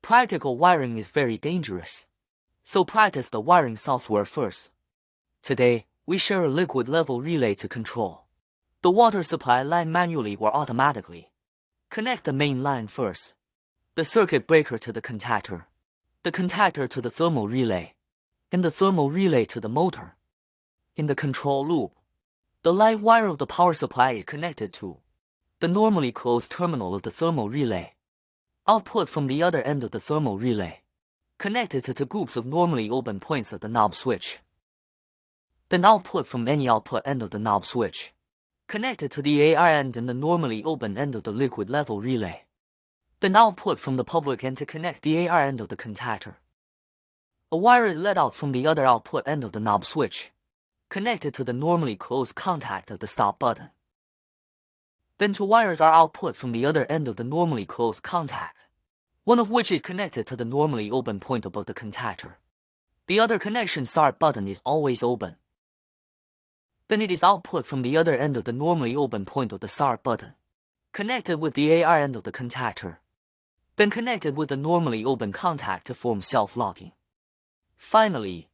Practical wiring is very dangerous, so practice the wiring software first. Today, we share a liquid level relay to control the water supply line manually or automatically. Connect the main line first, the circuit breaker to the contactor to the thermal relay, and the thermal relay to the motor. In the control loop, the live wire of the power supply is connected to the normally closed terminal of the thermal relay. Output from the other end of the thermal relay, connected to the groups of normally open points of the knob switch. Then output from any output end of the knob switch, connected to the AR end and the normally open end of the liquid level relay. Then output from the public end to connect the AR end of the contactor. A wire is let out from the other output end of the knob switch, connected to the normally closed contact of the stop button. Then two wires are output from the other end of the normally closed contact, one of which is connected to the normally open point above the contactor. The other connection start button is always open. Then it is output from the other end of the normally open point of the start button, connected with the AR end of the contactor, then connected with the normally open contact to form self-locking. Finally,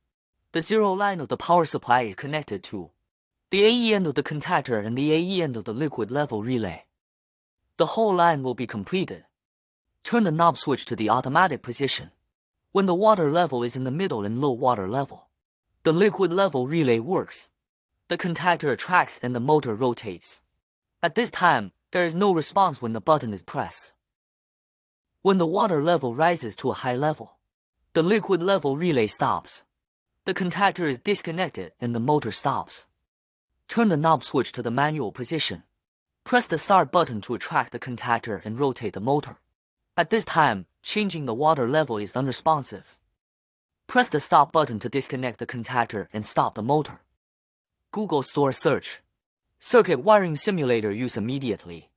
the zero line of the power supply is connected to the AE end of the contactor and the AE end of the liquid level relay. The whole line will be completed. Turn the knob switch to the automatic position when the water level is in the middle and low water level. The liquid level relay works. The contactor attracts and the motor rotates. At this time, there is no response when the button is pressed. When the water level rises to a high level, the liquid level relay stops. The contactor is disconnected and the motor stops. Turn the knob switch to the manual position. Press the start button to attract the contactor and rotate the motor. At this time, changing the water level is unresponsive. Press the stop button to disconnect the contactor and stop the motor. Google Store search. Circuit wiring simulator use immediately.